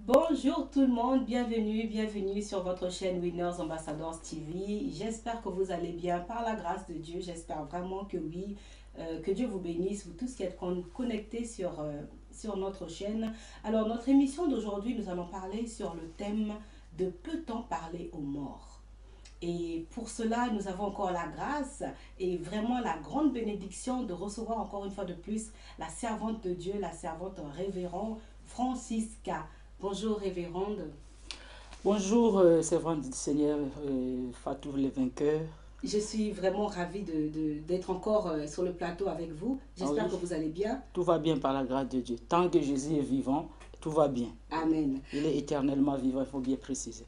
Bonjour tout le monde, bienvenue sur votre chaîne Winners Ambassadors TV. J'espère que vous allez bien par la grâce de Dieu, j'espère vraiment que oui. Que Dieu vous bénisse, vous tous qui êtes connectés sur notre chaîne. Alors notre émission d'aujourd'hui, nous allons parler sur le thème de peut-on parler aux morts? Et pour cela, nous avons encore la grâce et vraiment la grande bénédiction de recevoir encore une fois de plus la servante de Dieu, la servante révérende Francisca. Bonjour révérende. Bonjour servante du Seigneur, Fatou le vainqueur. Je suis vraiment ravie d'être encore sur le plateau avec vous. J'espère que vous allez bien. Tout va bien par la grâce de Dieu. Tant que Jésus est vivant, tout va bien. Amen. Il est éternellement vivant, il faut bien préciser.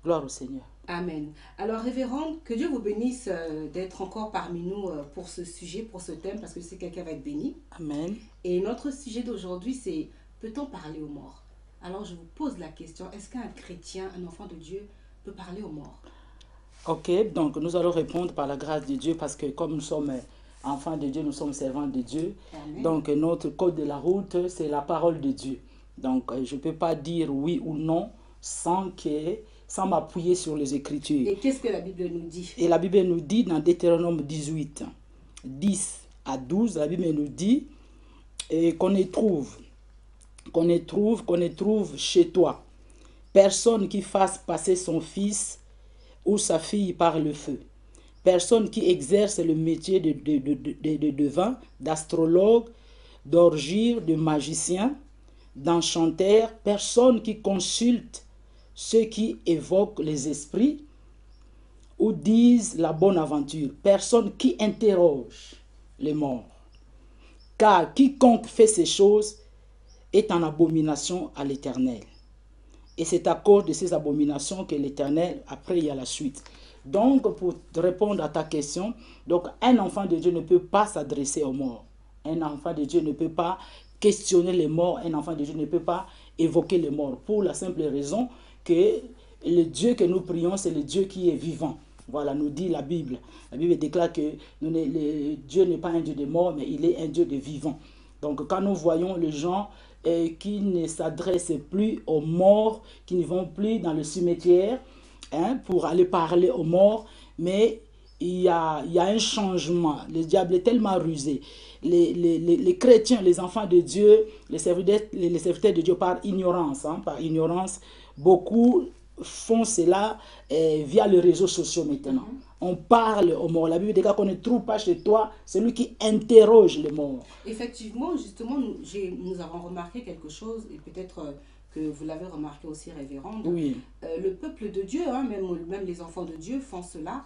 Gloire au Seigneur. Amen. Alors révérende, que Dieu vous bénisse d'être encore parmi nous pour ce sujet, pour ce thème, parce que c'est quelqu'un va être béni. Amen. Et notre sujet d'aujourd'hui, c'est peut-on parler aux morts? Alors je vous pose la question, est-ce qu'un chrétien, un enfant de Dieu, peut parler aux morts? Ok, donc nous allons répondre par la grâce de Dieu parce que comme nous sommes enfants de Dieu, nous sommes servants de Dieu. Amen. Donc notre code de la route, c'est la parole de Dieu. Donc je ne peux pas dire oui ou non sans m'appuyer sur les Écritures. Et qu'est-ce que la Bible nous dit? Et la Bible nous dit dans Deutéronome 18, 10 à 12, la Bible nous dit qu'on y trouve chez toi personne qui fasse passer son fils ou sa fille par le feu, personne qui exerce le métier de devin, d'astrologue, d'orgire, de magicien, d'enchanteur, personne qui consulte ceux qui évoquent les esprits ou disent la bonne aventure, personne qui interroge les morts. Car quiconque fait ces choses est en abomination à l'Éternel. Et c'est à cause de ces abominations que l'Éternel, après il y a la suite. Donc, pour répondre à ta question, donc un enfant de Dieu ne peut pas s'adresser aux morts. Un enfant de Dieu ne peut pas questionner les morts. Un enfant de Dieu ne peut pas évoquer les morts. Pour la simple raison que le Dieu que nous prions, c'est le Dieu qui est vivant. Voilà, nous dit la Bible. La Bible déclare que Dieu n'est pas un Dieu de mort, mais il est un Dieu de vivant. Donc, quand nous voyons les gens qui ne s'adressent plus aux morts, qui ne vont plus dans le cimetière pour aller parler aux morts, mais il y a un changement. Le diable est tellement rusé. Les chrétiens, les enfants de Dieu, les serviteurs de Dieu par ignorance, beaucoup font cela via les réseaux sociaux maintenant. On parle aux morts. La Bible dit qu'on ne trouve pas chez toi celui qui interroge les morts. Effectivement, justement, nous avons remarqué quelque chose, et peut-être que vous l'avez remarqué aussi, révérende. Oui. Le peuple de Dieu, même les enfants de Dieu font cela.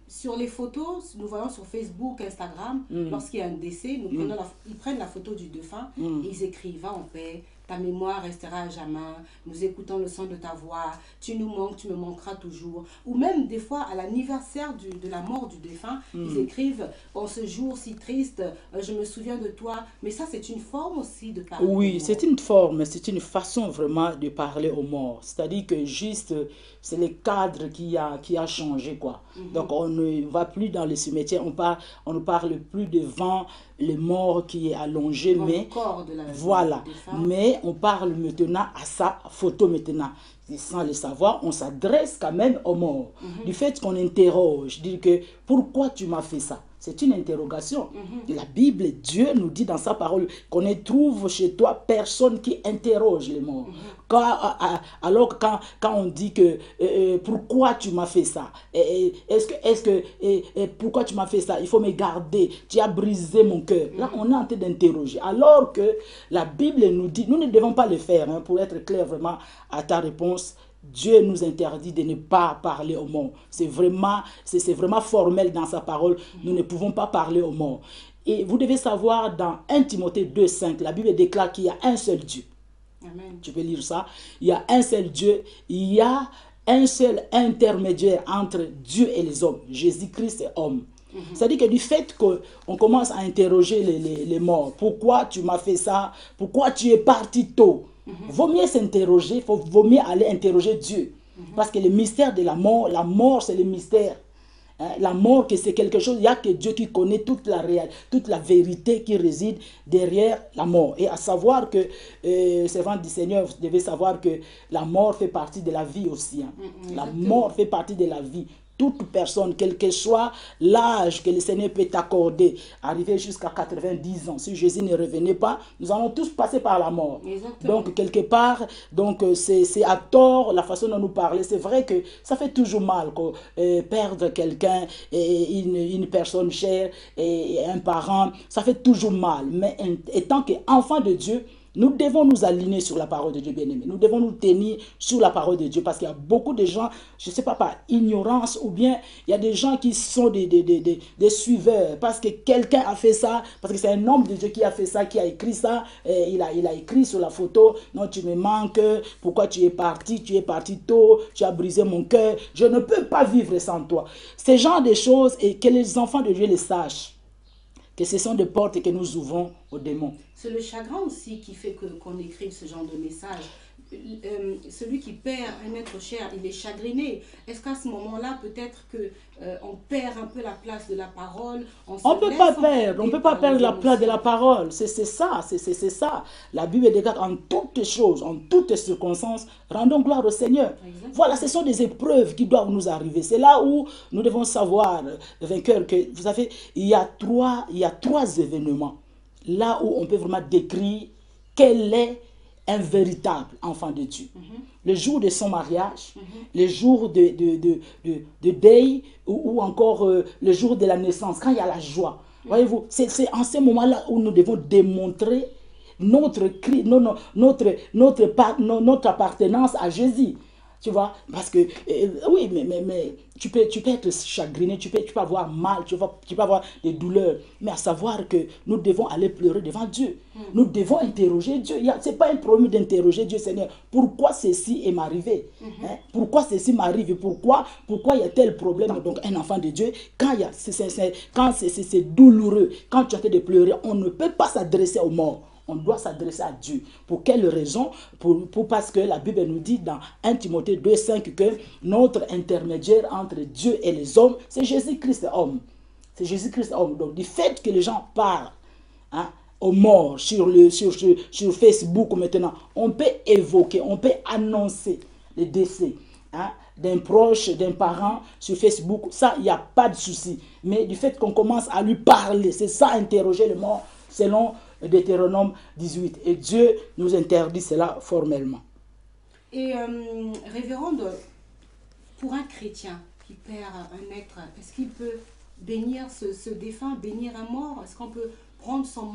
Sur les photos, nous voyons sur Facebook, Instagram, lorsqu'il y a un décès, ils prennent la photo du défunt et ils écrivent « Va en paix ». Ta mémoire restera à jamais, nous écoutons le son de ta voix, tu nous manques, tu me manqueras toujours. Ou même des fois, à l'anniversaire de la mort du défunt, ils écrivent « En ce jour si triste, je me souviens de toi ». Mais ça, c'est une forme aussi de parler. Oui, c'est une forme, c'est une façon vraiment de parler aux morts. C'est-à-dire que juste, c'est le cadre qui a changé, quoi. Donc, on ne va plus dans le cimetière, on ne parle plus devant le mort qui est allongé, mais voilà. Mais on parle maintenant à sa photo maintenant. Et sans le savoir, on s'adresse quand même aux morts. Du fait qu'on interroge, dire que pourquoi tu m'as fait ça? C'est une interrogation. La Bible, Dieu nous dit dans sa parole qu'on ne trouve chez toi personne qui interroge les morts. Alors quand on dit que pourquoi tu m'as fait ça? Pourquoi tu m'as fait ça? Il faut me garder. Tu as brisé mon cœur. Là, on est en train d'interroger. Alors que la Bible nous dit, nous ne devons pas le faire, pour être clair vraiment à ta réponse. Dieu nous interdit de ne pas parler aux morts. C'est vraiment formel dans sa parole. Nous ne pouvons pas parler aux morts. Et vous devez savoir, dans 1 Timothée 2,5, la Bible déclare qu'il y a un seul Dieu. Amen. Tu peux lire ça. Il y a un seul Dieu. Il y a un seul intermédiaire entre Dieu et les hommes. Jésus-Christ est homme. C'est-à-dire que du fait qu'on commence à interroger les morts. Pourquoi tu m'as fait ça? Pourquoi tu es parti tôt? Vaut mieux s'interroger, vaut mieux aller interroger Dieu. Parce que le mystère de la mort c'est le mystère. Hein, la mort, que c'est quelque chose, il n'y a que Dieu qui connaît toute la vérité qui réside derrière la mort. Et à savoir que, servant du Seigneur, vous devez savoir que la mort fait partie de la vie aussi. Hein. La mort fait partie de la vie. Toute personne, quel que soit l'âge que le Seigneur peut t'accorder, arriver jusqu'à 90 ans, si Jésus ne revenait pas, nous allons tous passer par la mort. Exactement. Donc, quelque part, c'est à tort la façon dont nous parler. C'est vrai que ça fait toujours mal perdre quelqu'un, une personne chère, et un parent, ça fait toujours mal. Mais étant qu'enfant de Dieu, nous devons nous aligner sur la parole de Dieu, bien-aimé. Nous devons nous tenir sur la parole de Dieu parce qu'il y a beaucoup de gens, je ne sais pas, par ignorance ou bien il y a des gens qui sont des suiveurs parce que quelqu'un a fait ça, parce que c'est un homme de Dieu qui a fait ça, qui a écrit ça. Il a écrit sur la photo, non, tu me manques, pourquoi tu es parti tôt, tu as brisé mon cœur, je ne peux pas vivre sans toi. Ce genre de choses, et que les enfants de Dieu les sachent, que ce sont des portes que nous ouvrons aux démons. C'est le chagrin aussi qui fait qu'on écrive ce genre de message. Celui qui perd un être cher, il est chagriné. Est-ce qu'à ce moment-là, peut-être on perd un peu la place de la parole? On ne peut pas perdre la place de la parole. C'est ça. La Bible déclare en toutes choses, en toutes circonstances, rendons gloire au Seigneur. Exactement. Voilà, ce sont des épreuves qui doivent nous arriver. C'est là où nous devons savoir, vainqueur, que vous savez, il y a trois événements. Là où on peut vraiment décrire quel est un véritable enfant de Dieu. Le jour de son mariage, le jour de deuil, ou encore le jour de la naissance, quand il y a la joie. Voyez-vous, c'est en ce moment-là où nous devons démontrer notre appartenance à Jésus. Tu vois, parce que, oui, mais tu peux être chagriné, tu peux avoir mal, tu peux avoir des douleurs. Mais à savoir que nous devons aller pleurer devant Dieu. Nous devons interroger Dieu. Ce n'est pas un problème d'interroger Dieu, Seigneur. Pourquoi ceci est m'arrivé? Hein? Pourquoi ceci m'arrive? Pourquoi il y a tel problème? Donc, un enfant de Dieu, quand c'est douloureux, quand tu as de pleurer, on ne peut pas s'adresser aux morts. On doit s'adresser à Dieu. Pour quelle raison? Parce que la Bible nous dit dans 1 Timothée 2,5 que notre intermédiaire entre Dieu et les hommes, c'est Jésus-Christ homme. C'est Jésus-Christ homme. Donc, du fait que les gens parlent aux morts sur Facebook maintenant, on peut évoquer, on peut annoncer le décès d'un proche, d'un parent sur Facebook. Ça, il n'y a pas de souci. Mais du fait qu'on commence à lui parler, c'est ça, interroger le mort, selon Deutéronome 18. Et Dieu nous interdit cela formellement. Et révérende, pour un chrétien qui perd un être, est-ce qu'il peut bénir ce défunt, bénir un mort? Est-ce qu'on peut prendre son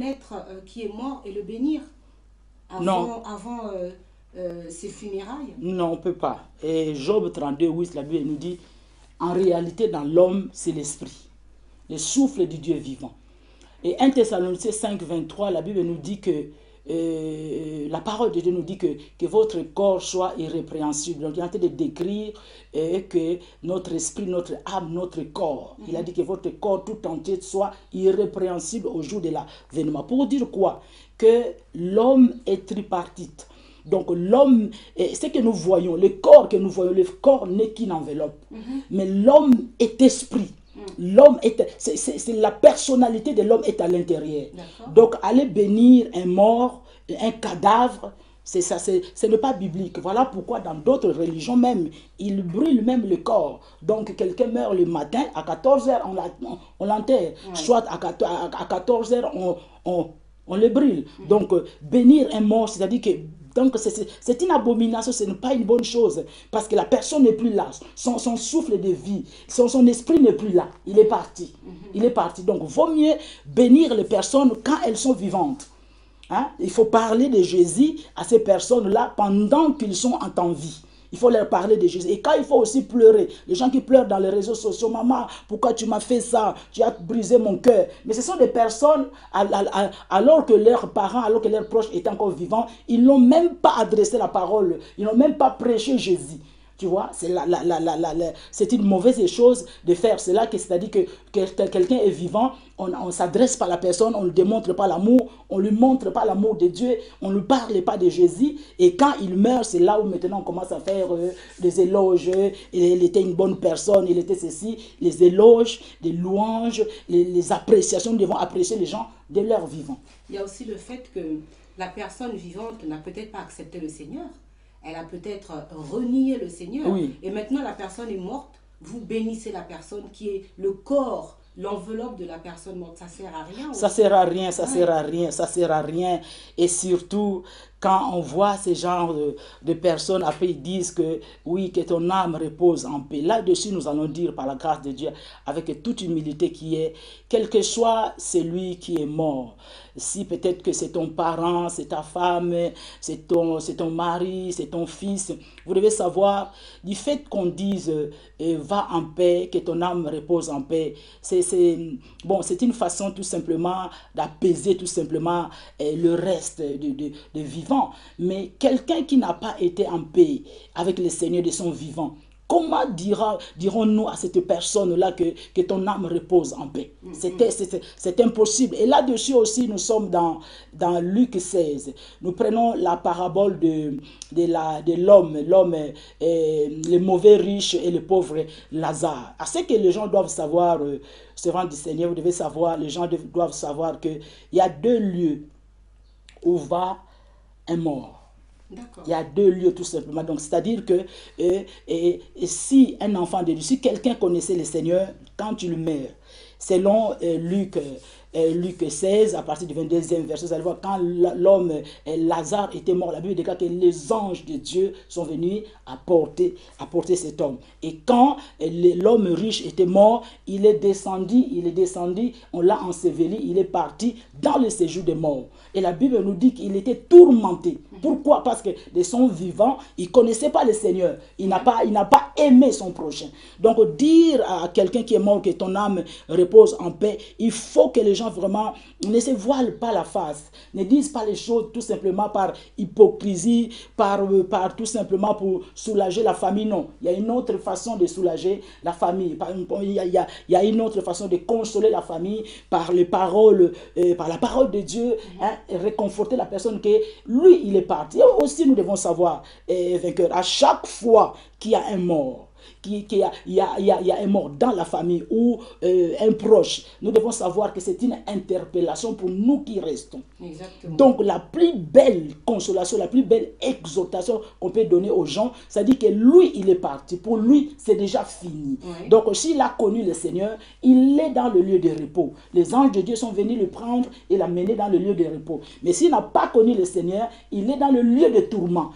être qui est mort et le bénir avant ses funérailles? Non, on ne peut pas. Et Job 32, 8, la Bible nous dit, en réalité, dans l'homme, c'est l'esprit, le souffle du Dieu vivant. Et 1 Thessaloniciens 5, 23, la Bible nous dit que la parole de Dieu nous dit que votre corps soit irrépréhensible. Donc il est en train de décrire que notre esprit, notre âme, notre corps, il a dit que votre corps tout entier soit irrépréhensible au jour de l'avènement. Pour dire quoi? Que l'homme est tripartite. Donc l'homme, ce que nous voyons, le corps n'est qu'une enveloppe. Mais l'homme est esprit. L'homme c'est la personnalité de l'homme est à l'intérieur. Donc aller bénir un mort, un cadavre, ce n'est pas biblique. Voilà pourquoi dans d'autres religions même, ils brûlent même le corps. Donc quelqu'un meurt le matin, à 14h on l'enterre. Soit à 14h on le brûle. Donc bénir un mort, c'est-à-dire que donc c'est une abomination, ce n'est pas une bonne chose. Parce que la personne n'est plus là. Son souffle de vie, son esprit n'est plus là. Il est parti. Il est parti. Donc, vaut mieux bénir les personnes quand elles sont vivantes. Il faut parler de Jésus à ces personnes-là pendant qu'ils sont en temps vie. Il faut leur parler de Jésus. Et quand il faut aussi pleurer, les gens qui pleurent dans les réseaux sociaux, maman, pourquoi tu m'as fait ça? Tu as brisé mon cœur. Mais ce sont des personnes, alors que leurs parents, alors que leurs proches étaient encore vivants, ils n'ont même pas adressé la parole. Ils n'ont même pas prêché Jésus. Tu vois, c'est une mauvaise chose de faire cela, c'est-à-dire que quelqu'un est vivant, on ne s'adresse pas à la personne, on ne démontre pas l'amour, on ne lui montre pas l'amour de Dieu, on ne lui parle pas de Jésus. Et quand il meurt, c'est là où maintenant on commence à faire des éloges. Il était une bonne personne, il était ceci, les éloges, les louanges, les appréciations. Nous devons apprécier les gens de leur vivant. Il y a aussi le fait que la personne vivante n'a peut-être pas accepté le Seigneur. Elle a peut-être renié le Seigneur. Oui. Et maintenant, la personne est morte. Vous bénissez la personne qui est le corps, l'enveloppe de la personne morte. Ça ne sert à rien. Ça ne sert à rien, ça ne sert à rien, ça ne sert à rien. Et surtout, quand on voit ce genre de personnes, après ils disent que oui, que ton âme repose en paix. Là-dessus, nous allons dire par la grâce de Dieu, avec toute humilité qui est, quel que soit celui qui est mort, si peut-être que c'est ton parent, c'est ta femme, c'est ton mari, c'est ton fils, vous devez savoir, du fait qu'on dise va en paix, que ton âme repose en paix, c'est une façon tout simplement d'apaiser tout simplement le reste de vivant. Mais quelqu'un qui n'a pas été en paix avec le Seigneur de son vivant, comment dirons-nous à cette personne-là que ton âme repose en paix? C'est impossible. Et là-dessus aussi, nous sommes dans Luc 16. Nous prenons la parabole de l'homme, le mauvais riche et le pauvre Lazare. À ce que les gens doivent savoir, servant du Seigneur, vous devez savoir, les gens doivent savoir qu'il y a 2 lieux où va un mort. Il y a 2 lieux tout simplement. Donc, c'est-à-dire que si un enfant de Dieu, si quelqu'un connaissait le Seigneur, quand il meurt, selon Luc 16, à partir du 22e verset, vous allez voir, quand l'homme Lazare était mort, la Bible déclare que les anges de Dieu sont venus apporter cet homme. Et quand l'homme riche était mort, il est descendu, on l'a enseveli, il est parti dans le séjour des morts. Et la Bible nous dit qu'il était tourmenté. Pourquoi? Parce que de son vivant, il ne connaissait pas le Seigneur. Il n'a pas aimé son prochain. Donc, dire à quelqu'un qui est mort que ton âme repose en paix, il faut que les gens vraiment ne se voilent pas la face, ne disent pas les choses tout simplement par hypocrisie, par tout simplement pour soulager la famille. Non, il y a une autre façon de soulager la famille. Il y a une autre façon de consoler la famille par les paroles, par la parole de Dieu, hein, réconforter la personne que lui, il est parti. Et aussi, nous devons savoir, vainqueur, à chaque fois qu'il y a un mort, il y a un mort dans la famille ou un proche, nous devons savoir que c'est une interpellation pour nous qui restons. Exactement. Donc, la plus belle consolation, la plus belle exhortation qu'on peut donner aux gens, c'est-à-dire que lui, il est parti. Pour lui, c'est déjà fini. Oui. Donc, s'il a connu le Seigneur, il est dans le lieu de repos. Les anges de Dieu sont venus le prendre et l'amener dans le lieu de repos. Mais s'il n'a pas connu le Seigneur, il est dans le lieu de tourment.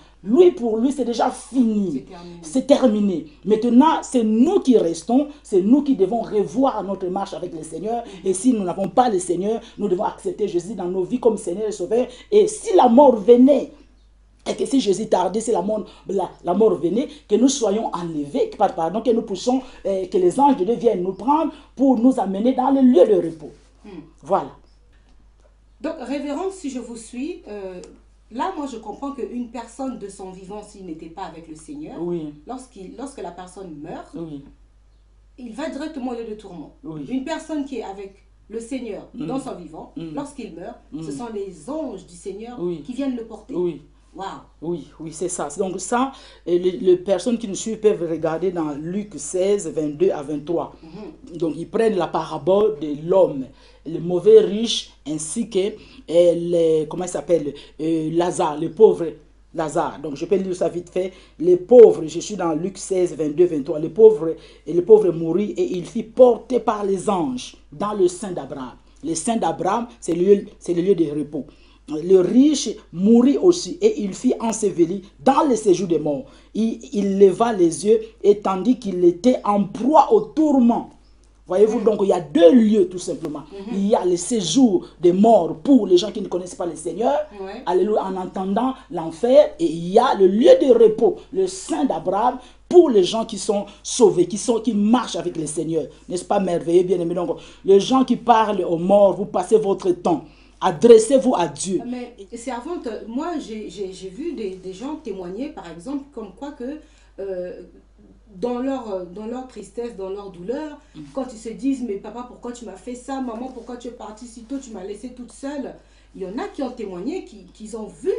Pour lui, c'est déjà fini. C'est terminé. Maintenant, c'est nous qui restons, c'est nous qui devons revoir notre marche avec le Seigneur. Et si nous n'avons pas le Seigneur, nous devons accepter Jésus dans nos vies comme Seigneur et Sauveur. Et si la mort venait, et que si Jésus tardait, si la mort venait, que nous soyons enlevés, pardon, que nous puissions, que les anges de Dieu viennent nous prendre pour nous amener dans le lieu de repos. Voilà. Donc, révérend, si je vous suis, là, moi, je comprends qu'une personne de son vivant, s'il n'était pas avec le Seigneur, oui, lorsque la personne meurt, oui, il va directement au lieu de tourment. Oui. Une personne qui est avec le Seigneur dans son vivant, lorsqu'il meurt, ce sont les anges du Seigneur qui viennent le porter. Oui. Wow. Oui, c'est ça. Donc ça, les personnes qui nous suivent peuvent regarder dans Luc 16, 22 à 23. Donc ils prennent la parabole de l'homme, le mauvais riche, ainsi que Lazare, le pauvre Lazare. Donc je peux lire ça vite fait. Les pauvres, je suis dans Luc 16, 22, 23. Le pauvre mourut et il fut porté par les anges dans le sein d'Abraham. Le sein d'Abraham, c'est le lieu de repos. Le riche mourut aussi et il fut enseveli dans le séjour des morts. Il leva les yeux et tandis qu'il était en proie au tourment. Voyez-vous, donc il y a 2 lieux tout simplement. Il y a le séjour des morts pour les gens qui ne connaissent pas le Seigneur, alléluia, en entendant l'enfer, et il y a le lieu de repos, le sein d'Abraham, pour les gens qui sont sauvés, qui marchent avec le Seigneur. N'est-ce pas merveilleux, bien-aimés? Donc, les gens qui parlent aux morts, vous passez votre temps. Adressez-vous à Dieu. Mais c'est avant que moi j'ai vu des gens témoigner, par exemple, comme quoi que dans leur tristesse, dans leur douleur, quand ils se disent, mais papa, pourquoi tu m'as fait ça? Maman, pourquoi tu es partie si tôt? Tu m'as laissée toute seule. Il y en a qui ont témoigné, qu'ils ont vu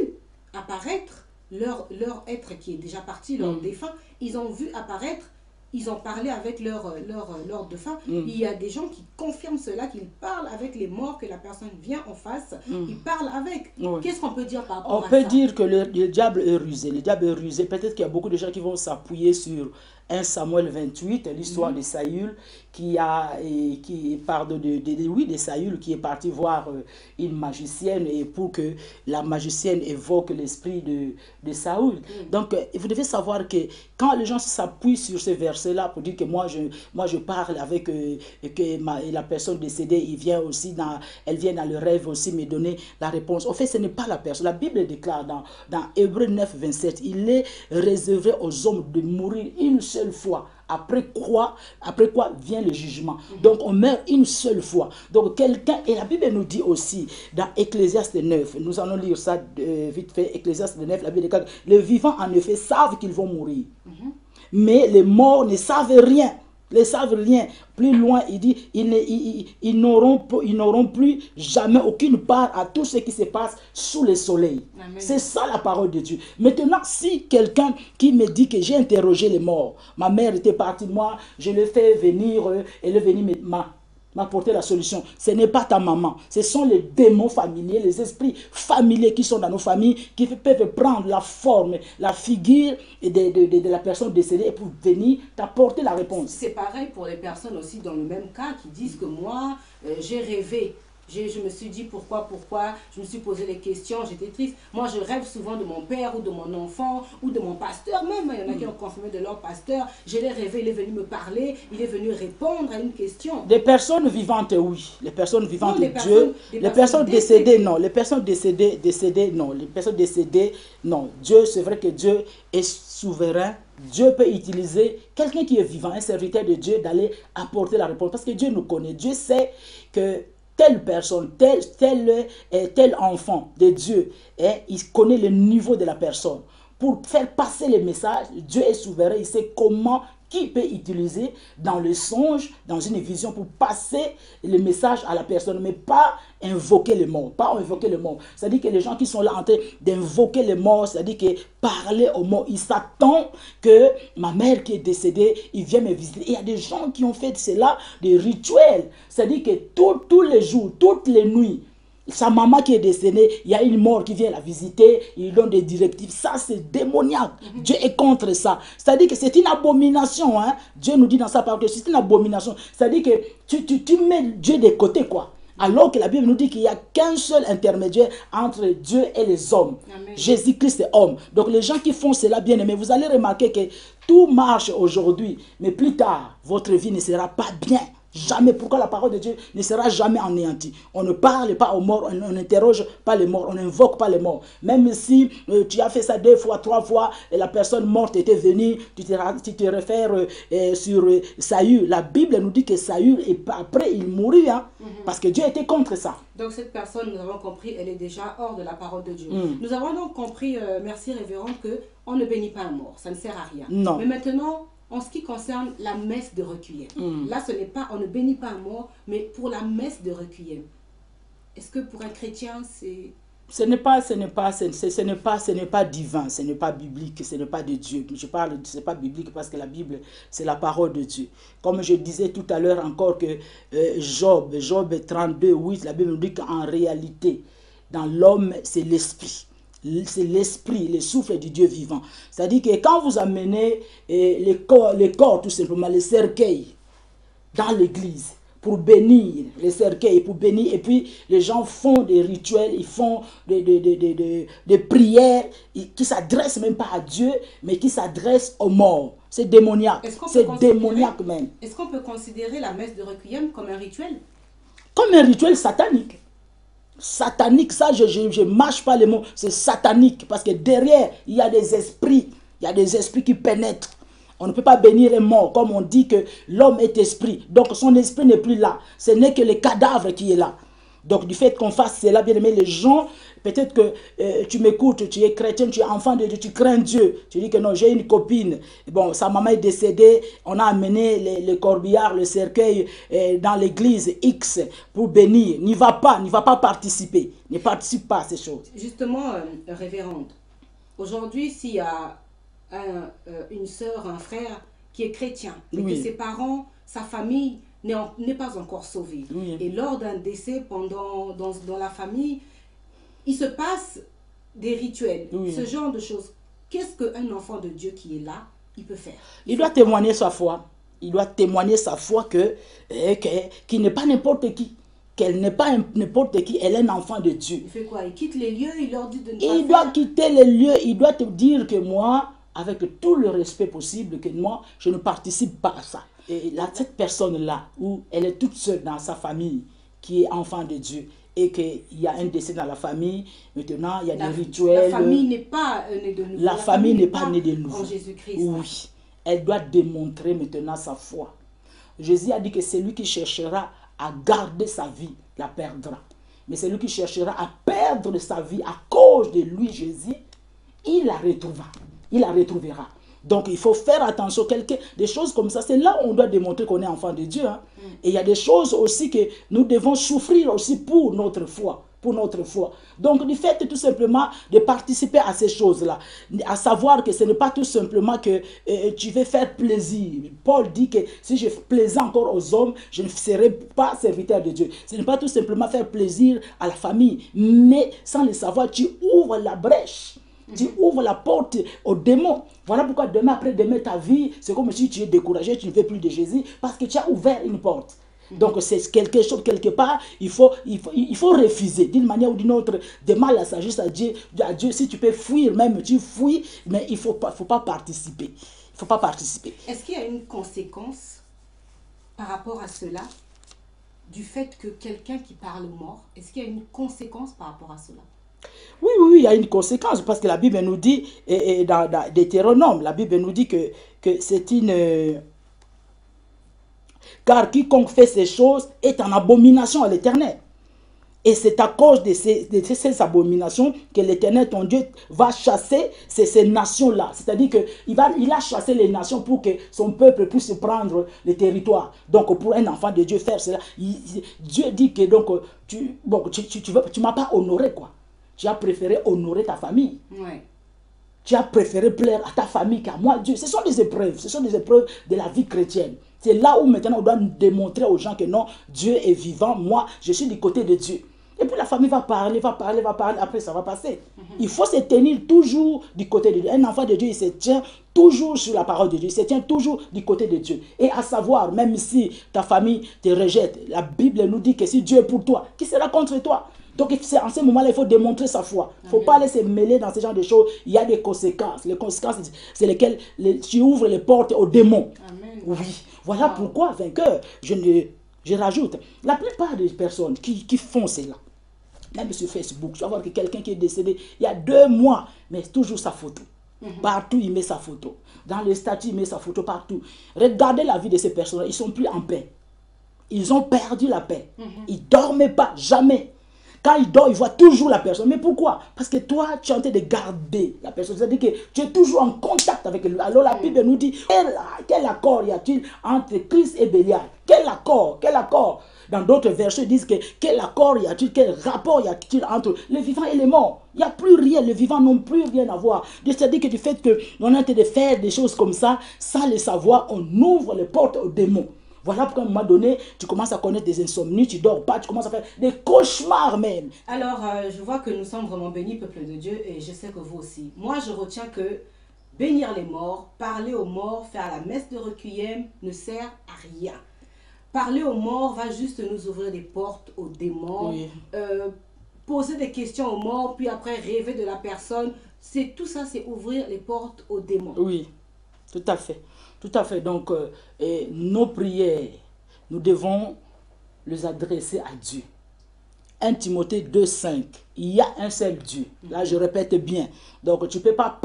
apparaître leur être qui est déjà parti, leur défunt. Ils ont vu apparaître, ils ont parlé avec leur défunt. Il y a des gens qui confirment cela, qu'ils parlent avec les morts, que la personne vient en face, ils parlent avec. Qu'est-ce qu'on peut dire par rapport à ça? On peut dire que le diable est rusé. Le diable est rusé. Peut-être qu'il y a beaucoup de gens qui vont s'appuyer sur 1 Samuel 28, l'histoire de Saül, qui est parti voir une magicienne et pour que la magicienne évoque l'esprit de Saül. Donc, vous devez savoir que quand les gens s'appuient sur ces versets-là pour dire que moi je parle avec la personne décédée, elle vient dans le rêve aussi me donner la réponse. En fait, ce n'est pas la personne. La Bible déclare dans Hébreux 9, 27, il est réservé aux hommes de mourir une seule fois. Après quoi vient le jugement. Donc on meurt une seule fois. Donc quelqu'un, et la Bible nous dit aussi dans Ecclésiaste 9, nous allons lire ça vite fait, Ecclésiaste 9, la Bible déclare, les vivants en effet savent qu'ils vont mourir. Mais les morts ne savent rien. Ils savent rien. Plus loin, il dit, ils n'auront plus jamais aucune part à tout ce qui se passe sous le soleil. C'est ça la parole de Dieu. Maintenant, si quelqu'un qui me dit que j'ai interrogé les morts, ma mère était partie, moi, je l'ai fait venir, elle est venue m'apporter la solution. Ce n'est pas ta maman. Ce sont les démons familiers, les esprits familiers qui sont dans nos familles, qui peuvent prendre la forme, la figure de la personne décédée et pour venir t'apporter la réponse. C'est pareil pour les personnes aussi dans le même cas qui disent que moi, j'ai rêvé. Je me suis dit pourquoi, je me suis posé des questions, j'étais triste. Moi, je rêve souvent de mon père ou de mon enfant ou de mon pasteur même. Il y en a qui ont confirmé de leur pasteur. Je l'ai rêvé, il est venu me parler, il est venu répondre à une question. Des personnes vivantes, oui. Les personnes vivantes de Dieu. Les personnes décédées, non. Les personnes décédées, non. Les personnes décédées, non. Dieu, c'est vrai que Dieu est souverain. Dieu peut utiliser quelqu'un qui est vivant, un serviteur de Dieu, d'aller apporter la réponse. Parce que Dieu nous connaît. Dieu sait que telle personne, tel enfant de Dieu, il connaît le niveau de la personne. Pour faire passer les messages, Dieu est souverain, il sait qui peut utiliser dans le songe, dans une vision pour passer le message à la personne, mais pas invoquer les morts. C'est-à-dire que les gens qui sont là en train d'invoquer les morts, c'est-à-dire que parler aux morts, ils s'attendent que ma mère qui est décédée, il vient me visiter. Et il y a des gens qui ont fait cela, des rituels. C'est-à-dire que tous les jours, toutes les nuits, sa maman qui est décédée, il y a une mort qui vient la visiter, il donne des directives. Ça, c'est démoniaque. Dieu est contre ça. C'est-à-dire que c'est une abomination. Dieu nous dit dans sa parole que c'est une abomination. C'est-à-dire que tu mets Dieu de côté, quoi. Alors que la Bible nous dit qu'il n'y a qu'un seul intermédiaire entre Dieu et les hommes. Jésus-Christ est homme. Donc les gens qui font cela, bien aimé, vous allez remarquer que tout marche aujourd'hui. Mais plus tard, votre vie ne sera pas bien. Jamais. Pourquoi la parole de Dieu ne sera jamais anéantie? On ne parle pas aux morts, on n'interroge pas les morts, on n'invoque pas les morts. Même si tu as fait ça 2 fois, 3 fois, et la personne morte était venue, tu te réfères sur Saül. La Bible nous dit que Saül, après, il mourut, parce que Dieu était contre ça. Donc cette personne, nous avons compris, elle est déjà hors de la parole de Dieu. Nous avons donc compris, merci révérend, qu'on ne bénit pas un mort, ça ne sert à rien. Non. Mais maintenant, en ce qui concerne la messe de requiem, là, on ne bénit pas un mort, mais pour la messe de requiem, est-ce que pour un chrétien, c'est... Ce n'est pas divin, ce n'est pas biblique, ce n'est pas de Dieu. Je parle, ce n'est pas biblique parce que la Bible, c'est la parole de Dieu. Comme je disais tout à l'heure encore que Job 32, 8, la Bible nous dit qu'en réalité, dans l'homme, c'est l'esprit. C'est l'esprit, le souffle du Dieu vivant. C'est-à-dire que quand vous amenez les corps, tout simplement, les cercueils dans l'église, pour bénir les cercueils, pour bénir, et puis les gens font des rituels, ils font des prières qui ne s'adressent même pas à Dieu, mais qui s'adressent aux morts. C'est démoniaque. C'est démoniaque même. Est-ce qu'on peut considérer la messe de requiem comme un rituel? Comme un rituel satanique. Satanique, ça je mâche pas les mots, c'est satanique parce que derrière il y a des esprits, qui pénètrent. On ne peut pas bénir un mort comme on dit que l'homme est esprit, donc son esprit n'est plus là, ce n'est que le cadavre qui est là. Donc, du fait qu'on fasse cela, bien aimé, les gens, peut-être que tu m'écoutes, tu es chrétien, tu es enfant de Dieu, tu crains Dieu. Tu dis que non, j'ai une copine. Bon, sa maman est décédée, on a amené le corbillard, le cercueil dans l'église X pour bénir. N'y va pas participer. Ne participe pas à ces choses. Justement, révérende, aujourd'hui, s'il y a une sœur, un frère qui est chrétien, et Oui. que ses parents, sa famille n'est pas encore sauvée, Oui. et lors d'un décès dans la famille, il se passe des rituels, Oui. ce genre de choses. Qu'est-ce qu'un enfant de Dieu qui est là, il peut faire? Il doit témoigner sa foi. Il doit témoigner sa foi qu'il n'est pas n'importe qui. Qu'elle n'est pas n'importe qui, elle est un enfant de Dieu. Il fait quoi? Il quitte les lieux, il leur dit de ne pas Il doit faire. quitter les lieux, il doit te dire que moi, avec tout le respect possible, que moi, je ne participe pas à ça. Et là, cette personne-là, où elle est toute seule dans sa famille, qui est enfant de Dieu, et qu'il y a un décès dans la famille, maintenant, il y a des rituels. La famille n'est pas née de nouveau. La famille n'est pas née de nouveau. En Jésus-Christ. Oui. Elle doit démontrer maintenant sa foi. Jésus a dit que celui qui cherchera à garder sa vie la perdra. Mais celui qui cherchera à perdre sa vie à cause de lui, Jésus, il la retrouvera. Il la retrouvera. Donc il faut faire attention. Des choses comme ça, c'est là où on doit démontrer qu'on est enfant de Dieu. Hein. Et il y a des choses aussi que nous devons souffrir aussi pour notre foi. Pour notre foi. Donc du fait tout simplement de participer à ces choses-là, à savoir que ce n'est pas tout simplement que tu veux faire plaisir. Paul dit que si je plaisais encore aux hommes, je ne serais pas serviteur de Dieu. Ce n'est pas tout simplement faire plaisir à la famille, mais sans le savoir, tu ouvres la brèche. Tu ouvres la porte aux démons. Voilà pourquoi demain après demain ta vie, c'est comme si tu es découragé, tu ne veux plus de Jésus, parce que tu as ouvert une porte. Donc c'est quelque chose, quelque part, il faut refuser d'une manière ou d'une autre. Demande la sagesse à Dieu. Si tu peux fuir, même tu fuis, mais il ne faut pas participer. Il ne faut pas participer. Est-ce qu'il y a une conséquence par rapport à cela, du fait que quelqu'un qui parle aux morts, est-ce qu'il y a une conséquence par rapport à cela? Oui, il y a une conséquence, parce que la Bible nous dit, dans Deutéronome, la Bible nous dit que c'est une... Car quiconque fait ces choses est en abomination à l'Éternel. Et c'est à cause de ces abominations que l'Éternel, ton Dieu, va chasser ces nations-là. C'est-à-dire qu'il a chassé les nations pour que son peuple puisse prendre le territoire. Donc, pour un enfant de Dieu faire cela, Dieu dit que donc, tu ne m'as pas honoré, quoi. Tu as préféré honorer ta famille. Ouais. Tu as préféré plaire à ta famille qu'à moi, Dieu. Ce sont des épreuves. Ce sont des épreuves de la vie chrétienne. C'est là où maintenant on doit démontrer aux gens que non, Dieu est vivant. Moi, je suis du côté de Dieu. Et puis la famille va parler. Après, ça va passer. Il faut se tenir toujours du côté de Dieu. Un enfant de Dieu, il se tient toujours sur la parole de Dieu. Il se tient toujours du côté de Dieu. Et à savoir, même si ta famille te rejette, la Bible nous dit que si Dieu est pour toi, qui sera contre toi? Donc, en ce moment-là, il faut démontrer sa foi. Il ne faut pas aller se mêler dans ce genre de choses. Il y a des conséquences. Les conséquences, c'est lesquelles tu ouvres les portes aux démons. Amen. Oui. Voilà pourquoi, vainqueur, je rajoute, la plupart des personnes qui font cela, même sur Facebook, tu vas voir que quelqu'un qui est décédé il y a 2 mois, mais toujours sa photo. Partout, il met sa photo. Dans les statuts, il met sa photo partout. Regardez la vie de ces personnes-là. Ils ne sont plus en paix. Ils ont perdu la paix. Ils ne dorment pas, jamais. Quand il dort, il voit toujours la personne. Mais pourquoi? Parce que toi, tu es en train de garder la personne. C'est-à-dire que tu es toujours en contact avec lui. Alors la Bible nous dit, quel accord y a-t-il entre Christ et Bélial? Quel accord? Quel accord? Dans d'autres versets, ils disent que quel accord y a-t-il? Quel rapport y a-t-il entre les vivants et les morts? Il n'y a plus rien. Les vivants n'ont plus rien à voir. C'est-à-dire que du fait qu'on est en train de faire des choses comme ça, sans le savoir, on ouvre les portes aux démons. Voilà pourquoi à un moment donné, tu commences à connaître des insomnies, tu ne dors pas, tu commences à faire des cauchemars même. Alors, je vois que nous sommes vraiment bénis, peuple de Dieu, et je sais que vous aussi. Moi, je retiens que bénir les morts, parler aux morts, faire la messe de requiem ne sert à rien. Parler aux morts va juste nous ouvrir des portes aux démons, Oui. Poser des questions aux morts, puis après rêver de la personne. Tout ça, c'est ouvrir les portes aux démons. Oui, tout à fait. Tout à fait. Donc, nos prières, nous devons les adresser à Dieu. 1 Timothée 2,5. Il y a un seul Dieu. Là, je répète bien. Donc, tu ne peux pas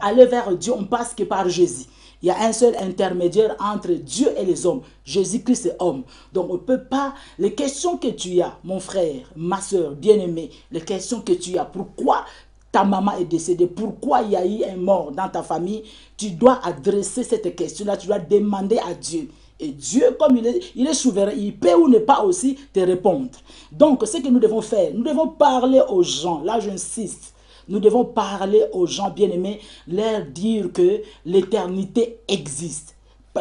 aller vers Dieu, on passe que par Jésus. Il y a un seul intermédiaire entre Dieu et les hommes. Jésus-Christ est homme. Donc, on ne peut pas... Les questions que tu as, mon frère, ma soeur, bien-aimé, les questions que tu as, pourquoi ta maman est décédée, pourquoi il y a eu un mort dans ta famille, tu dois adresser cette question-là, tu dois demander à Dieu. Et Dieu, comme il est souverain, il peut ou ne pas aussi te répondre. Donc, ce que nous devons faire, nous devons parler aux gens. Là, j'insiste. Nous devons parler aux gens bien-aimés, leur dire que l'éternité existe.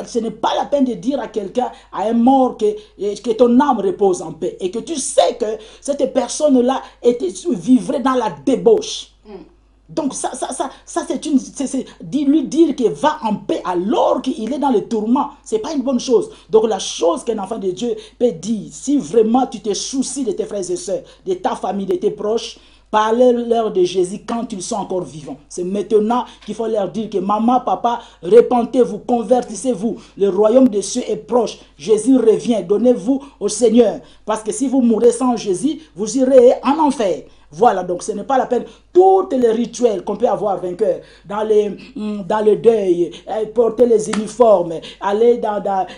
Ce n'est pas la peine de dire à quelqu'un, à un mort, que ton âme repose en paix. Et que tu sais que cette personne-là vivrait dans la débauche. Donc ça c'est lui dire qu'il va en paix alors qu'il est dans le tourment. Ce n'est pas une bonne chose. Donc la chose qu'un enfant de Dieu peut dire, si vraiment tu te soucies de tes frères et sœurs, de ta famille, de tes proches, parlez-leur de Jésus quand ils sont encore vivants. C'est maintenant qu'il faut leur dire que maman, papa, repentez-vous, convertissez-vous. Le royaume des cieux est proche. Jésus revient. Donnez-vous au Seigneur. Parce que si vous mourrez sans Jésus, vous irez en enfer. Voilà, donc ce n'est pas la peine. Tous les rituels qu'on peut avoir vainqueur, dans le deuil, porter les uniformes, aller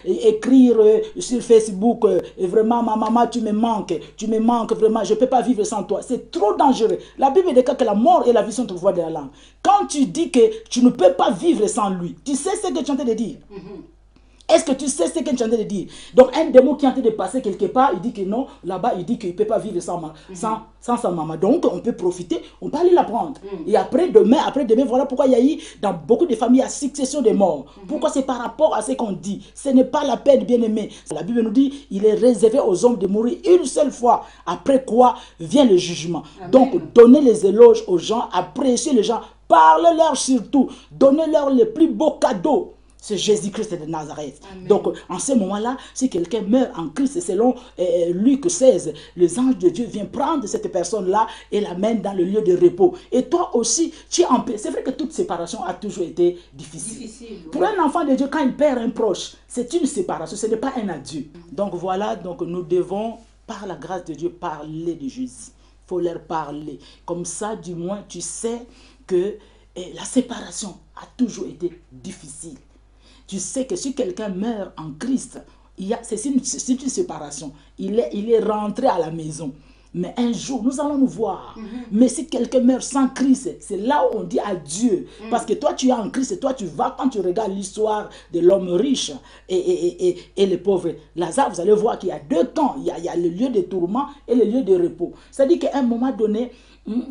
écrire sur Facebook, vraiment, ma maman, tu me manques vraiment, je ne peux pas vivre sans toi. C'est trop dangereux. La Bible déclare que la mort et la vie sont au voie de la langue. Quand tu dis que tu ne peux pas vivre sans lui, tu sais ce que tu es en train de dire. Est-ce que tu sais ce que tu es en train de dire? Donc, un démon qui est en train de passer quelque part, il dit que non. Là-bas, il dit qu'il ne peut pas vivre sans sa maman. Donc, on peut profiter, on peut aller la prendre. Et après-demain, voilà pourquoi il y a eu dans beaucoup de familles, la succession des morts. Pourquoi c'est par rapport à ce qu'on dit? Ce n'est pas la peine, bien-aimé. La Bible nous dit, il est réservé aux hommes de mourir une seule fois. Après quoi vient le jugement. Amen. Donc, donnez les éloges aux gens, appréciez les gens, parlez-leur surtout, donnez-leur les plus beaux cadeaux. C'est Jésus-Christ de Nazareth. Amen. Donc, en ce moment-là, si quelqu'un meurt en Christ, selon Luc 16, les anges de Dieu viennent prendre cette personne-là et l'amènent dans le lieu de repos. Et toi aussi, tu es en paix. C'est vrai que toute séparation a toujours été difficile. Pour un enfant de Dieu, quand il perd un proche, c'est une séparation, ce n'est pas un adieu. Donc voilà, donc nous devons, par la grâce de Dieu, parler de Jésus. Il faut leur parler. Comme ça, du moins, tu sais que la séparation a toujours été difficile. Tu sais que si quelqu'un meurt en Christ, c'est une séparation. Il est rentré à la maison. Mais un jour, nous allons nous voir. Mais si quelqu'un meurt sans Christ, c'est là où on dit adieu. Parce que toi, tu es en Christ et toi, tu vas, quand tu regardes l'histoire de l'homme riche et le pauvre Lazare, vous allez voir qu'il y a deux camps. Il y a le lieu de tourment et le lieu de repos. C'est-à-dire qu'à un moment donné,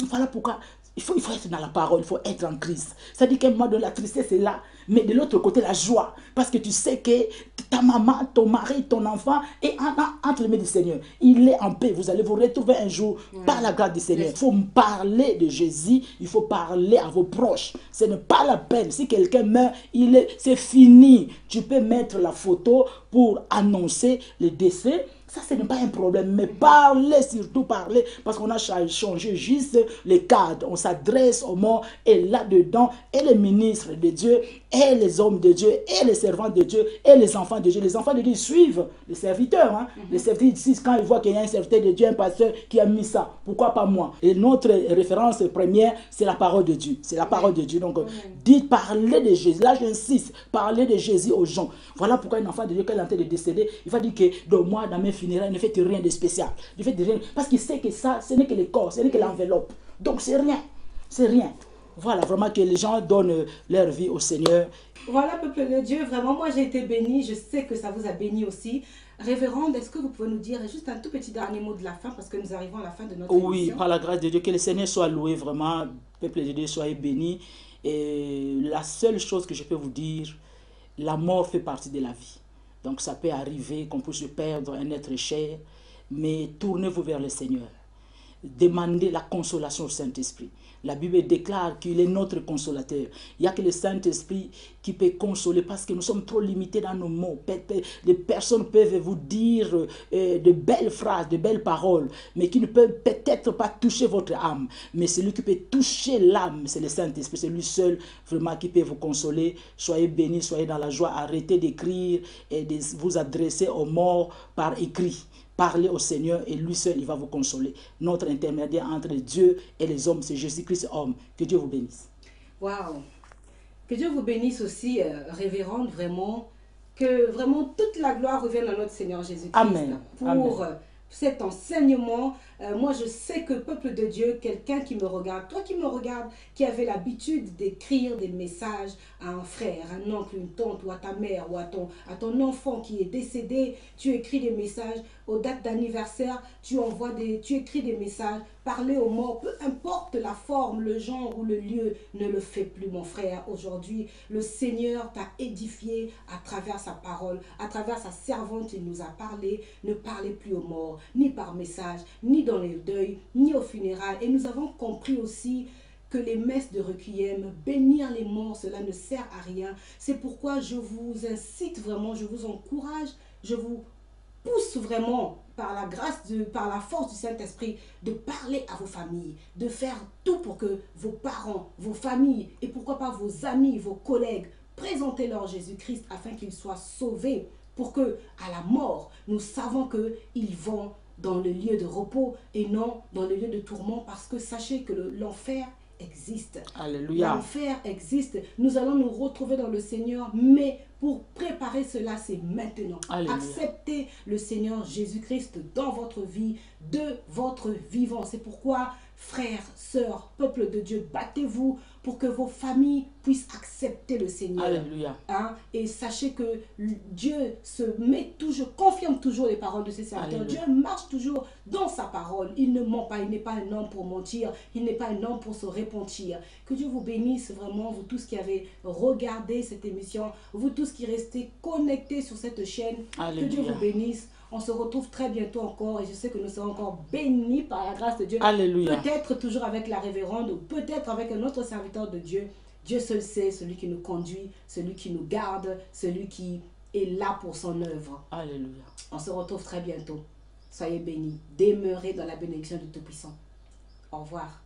voilà pourquoi... Il faut être dans la parole, il faut être en Christ. C'est-à-dire qu'à un moment donné, la tristesse est là, mais de l'autre côté, la joie. Parce que tu sais que ta maman, ton mari, ton enfant est entre les mains du Seigneur. Il est en paix. Vous allez vous retrouver un jour par la grâce du Seigneur. Il faut parler de Jésus, il faut parler à vos proches. Ce n'est pas la peine. Si quelqu'un meurt, c'est fini. Tu peux mettre la photo pour annoncer le décès. Ça, ce n'est pas un problème, mais parlez, surtout parlez, parce qu'on a changé juste les cadres. On s'adresse aux morts et là-dedans, et les ministres de Dieu, et les hommes de Dieu, et les servants de Dieu, et les enfants de Dieu. Les enfants de Dieu suivent les serviteurs. Les serviteurs ici, quand ils voient qu'il y a un serviteur de Dieu, un pasteur qui a mis ça, pourquoi pas moi? Et notre référence première, c'est la parole de Dieu. C'est la parole de Dieu. Donc, dites, parlez de Jésus. Là, j'insiste, parlez de Jésus aux gens. Voilà pourquoi un enfant de Dieu, quand il est en train de décéder, il va dire que dans moi, dans mes funérailles, ne faites rien de spécial. Ne faites rien. Parce qu'il sait que ça, ce n'est que le corps, ce n'est que l'enveloppe. Donc, c'est rien. C'est rien. Voilà, vraiment que les gens donnent leur vie au Seigneur. Voilà, peuple de Dieu, vraiment, moi j'ai été bénie, je sais que ça vous a béni aussi. Révérende, est-ce que vous pouvez nous dire juste un tout petit dernier mot de la fin, parce que nous arrivons à la fin de notre émission. Oui, par la grâce de Dieu, que le Seigneur soit loué, vraiment, peuple de Dieu, soyez bénis. Et la seule chose que je peux vous dire, la mort fait partie de la vie. Donc ça peut arriver qu'on puisse perdre un être cher, mais tournez-vous vers le Seigneur. Demandez la consolation au Saint-Esprit. La Bible déclare qu'il est notre consolateur. Il n'y a que le Saint-Esprit qui peut consoler parce que nous sommes trop limités dans nos mots. Les personnes peuvent vous dire de belles phrases, de belles paroles, mais qui ne peuvent peut-être pas toucher votre âme. Mais celui qui peut toucher l'âme, c'est le Saint-Esprit. C'est lui seul vraiment qui peut vous consoler. Soyez bénis, soyez dans la joie. Arrêtez d'écrire et de vous adresser aux morts par écrit. Parlez au Seigneur et lui seul, il va vous consoler. Notre intermédiaire entre Dieu et les hommes, c'est Jésus-Christ homme. Que Dieu vous bénisse. Waouh! Que Dieu vous bénisse aussi, révérende, vraiment. Que vraiment toute la gloire revienne à notre Seigneur Jésus-Christ. Amen. Pour Amen. cet enseignement. Moi, je sais que peuple de Dieu, quelqu'un qui me regarde, toi qui me regardes, qui avait l'habitude d'écrire des messages à un frère, un oncle, une tante, ou à ta mère, ou à ton enfant qui est décédé, tu écris des messages aux dates d'anniversaire, tu écris des messages, parler aux morts, peu importe la forme, le genre ou le lieu, ne le fais plus, mon frère. Aujourd'hui, le Seigneur t'a édifié à travers sa parole, à travers sa servante, il nous a parlé. Ne parlez plus aux morts, ni par message, ni dans les deuils, ni aux funérailles. Et nous avons compris aussi que les messes de requiem, bénir les morts, cela ne sert à rien. C'est pourquoi je vous incite vraiment, je vous encourage, je vous pousse vraiment par la grâce, par la force du Saint-Esprit, de parler à vos familles, de faire tout pour que vos parents, vos familles et pourquoi pas vos amis, vos collègues, présentez-leur Jésus-Christ afin qu'ils soient sauvés, pour que à la mort, nous savons qu'ils vont dans le lieu de repos et non dans le lieu de tourment, parce que sachez que l'enfer existe. Alléluia. L'enfer existe. Nous allons nous retrouver dans le Seigneur, mais pour préparer cela, c'est maintenant. Alléluia. Acceptez le Seigneur Jésus-Christ dans votre vie, de votre vivant. C'est pourquoi, frères, sœurs, peuple de Dieu, battez-vous pour que vos familles puissent accepter le Seigneur. Alléluia. Hein? Et sachez que Dieu confirme toujours les paroles de ses serviteurs. Alléluia. Dieu marche toujours dans sa parole. Il ne ment pas, il n'est pas un homme pour mentir, il n'est pas un homme pour se repentir. Que Dieu vous bénisse vraiment, vous tous qui avez regardé cette émission, vous tous qui restez connectés sur cette chaîne. Alléluia. Que Dieu vous bénisse. On se retrouve très bientôt encore et je sais que nous serons encore bénis par la grâce de Dieu. Alléluia. Peut-être toujours avec la révérende ou peut-être avec un autre serviteur de Dieu. Dieu seul sait, celui qui nous conduit, celui qui nous garde, celui qui est là pour son œuvre. Alléluia. On se retrouve très bientôt. Soyez bénis. Demeurez dans la bénédiction du Tout-Puissant. Au revoir.